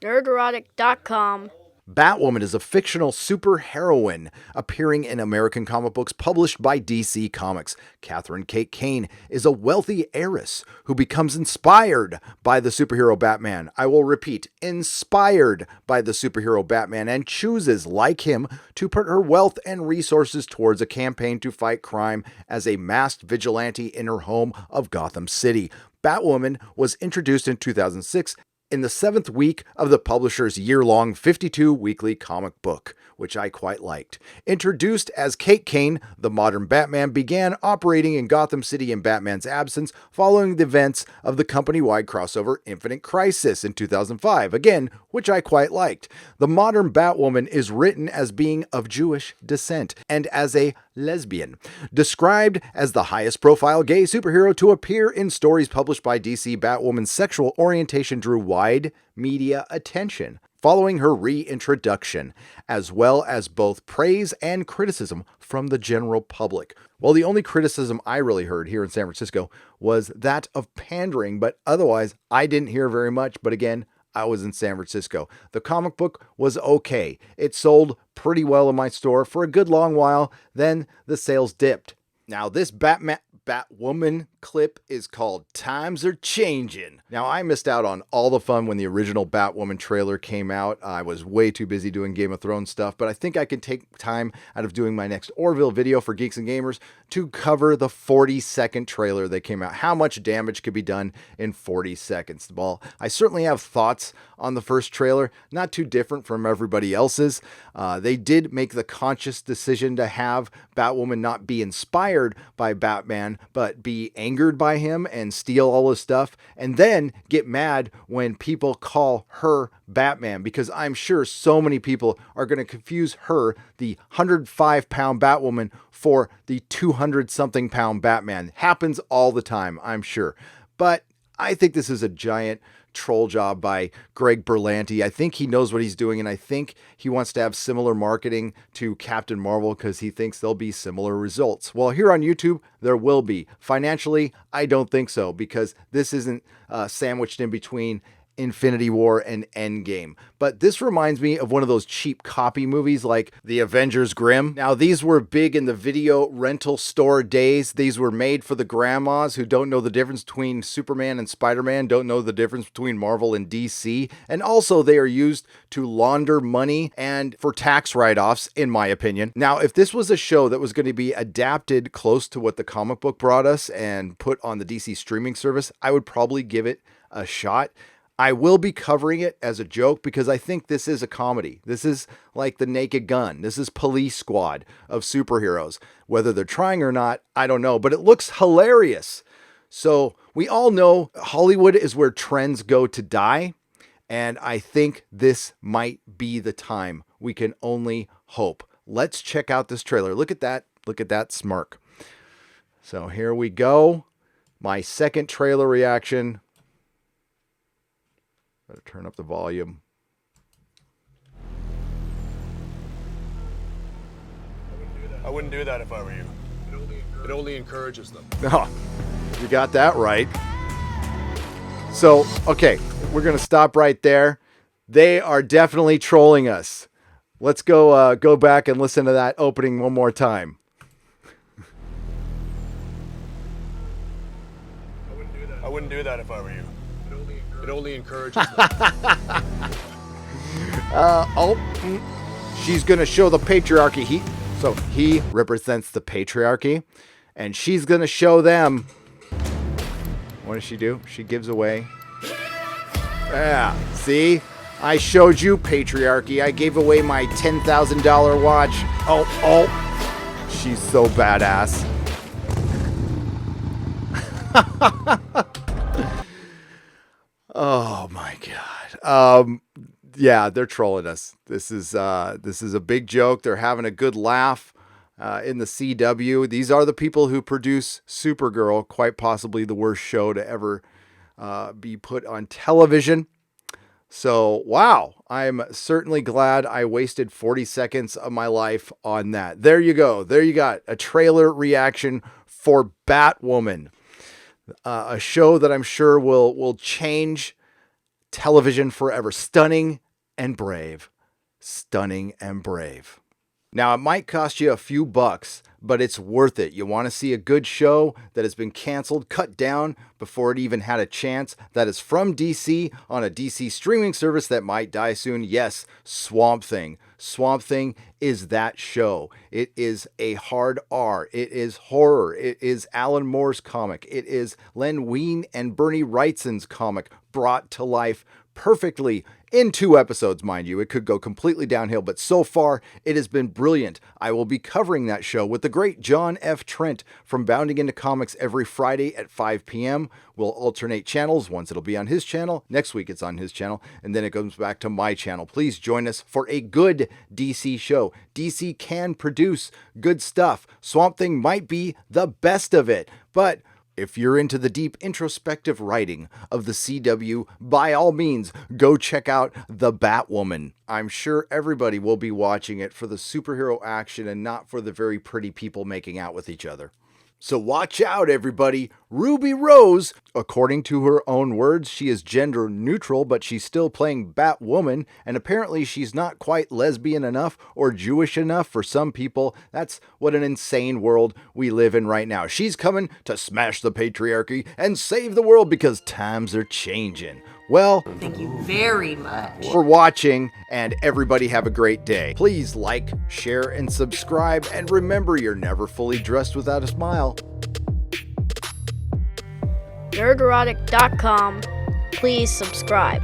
Nerderotic.com. Batwoman is a fictional superheroine appearing in American comic books published by DC Comics. Catherine Kate Kane is a wealthy heiress who becomes inspired by the superhero Batman. I will repeat, inspired by the superhero Batman, and chooses, like him, to put her wealth and resources towards a campaign to fight crime as a masked vigilante in her home of Gotham City. Batwoman was introduced in 2006 in the 7th week of the publisher's year-long 52-weekly comic book, which I quite liked. Introduced as Kate Kane, the modern Batman began operating in Gotham City in Batman's absence following the events of the company-wide crossover Infinite Crisis in 2005, again, which I quite liked. The modern Batwoman is written as being of Jewish descent and as a lesbian, described as the highest profile gay superhero to appear in stories published by DC. Batwoman's sexual orientation drew wide media attention following her reintroduction, as well as both praise and criticism from the general public. Well, the only criticism I really heard here in San Francisco was that of pandering, but otherwise I didn't hear very much. But again, I was in San Francisco. The comic book was okay. It sold pretty well in my store for a good long while, then the sales dipped. Now, this Batwoman clip is called Times Are Changing. Now, I missed out on all the fun when the original Batwoman trailer came out. I was way too busy doing Game of Thrones stuff, but I think I can take time out of doing my next Orville video for Geeks and Gamers to cover the 40-second trailer that came out. How much damage could be done in 40 seconds? Well, I certainly have thoughts on the first trailer, not too different from everybody else's. They did make the conscious decision to have Batwoman not be inspired by Batman, but be angered by him and steal all his stuff, and then get mad when people call her Batman, because I'm sure so many people are going to confuse her, the 105-pound Batwoman, for the 200-something pound Batman. Happens all the time, I'm sure. But I think this is a giant troll job by Greg Berlanti. I think he knows what he's doing, and I think he wants to have similar marketing to Captain Marvel because he thinks there'll be similar results. Well, here on YouTube, there will be. Financially, I don't think so, because this isn't sandwiched in between Infinity War and Endgame. But this reminds me of one of those cheap copy movies like The Avengers Grimm. Now, these were big in the video rental store days. These were made for the grandmas who don't know the difference between Superman and Spider-Man, don't know the difference between Marvel and DC, and also they are used to launder money and for tax write-offs, in my opinion. Now, if this was a show that was going to be adapted close to what the comic book brought us and put on the DC streaming service, I would probably give it a shot. I will be covering it as a joke because I think this is a comedy. This is like The Naked Gun. This is Police Squad of superheroes. Whether they're trying or not, I don't know, but it looks hilarious. So we all know Hollywood is where trends go to die, and I think this might be the time. We can only hope. Let's check out this trailer. Look at that. Look at that smirk. So here we go. My second trailer reaction. Better turn up the volume. I wouldn't do that if I were you. It only encourages them. Oh, you got that right. So, okay, we're going to stop right there. They are definitely trolling us. Let's go back and listen to that opening one more time. I wouldn't do that if I were you. It only encourages them. She's going to show the patriarchy. He represents the patriarchy, and she's going to show them. What does she do? She gives away. Yeah, see? I showed you patriarchy. I gave away my $10,000 watch. Oh. She's so badass. Oh my God. Yeah, they're trolling us. This is a big joke. They're having a good laugh in the CW. These are the people who produce Supergirl, quite possibly the worst show to ever be put on television. So, wow, I'm certainly glad I wasted 40 seconds of my life on that. There you go. There you got a trailer reaction for Batwoman. A show that I'm sure will change television forever. Stunning and brave. Stunning and brave. Now, it might cost you a few bucks, but it's worth it. You want to see a good show that has been canceled, cut down before it even had a chance, that is from DC on a DC streaming service that might die soon. Yes, Swamp Thing. Swamp Thing is that show. It is a hard R. It is horror. It is Alan Moore's comic. It is Len Wein and Bernie Wrightson's comic brought to life perfectly in 2 episodes, mind you. It could go completely downhill, but so far it has been brilliant. I will be covering that show with the great John F. Trent from Bounding Into Comics every Friday at 5 p.m. We'll alternate channels. Once it'll be on his channel, next week it's on his channel, and then it comes back to my channel. Please join us for a good DC show. DC can produce good stuff. Swamp Thing might be the best of it, but if you're into the deep introspective writing of the CW, by all means, go check out The Batwoman. I'm sure everybody will be watching it for the superhero action and not for the very pretty people making out with each other. So watch out, everybody. Ruby Rose, according to her own words, she is gender neutral, but she's still playing Batwoman, and apparently she's not quite lesbian enough or Jewish enough for some people. That's what an insane world we live in right now. She's coming to smash the patriarchy and save the world because times are changing. Well, thank you very much for watching, and everybody have a great day. Please like, share, and subscribe, and remember, you're never fully dressed without a smile. Nerderotic.com. Please subscribe.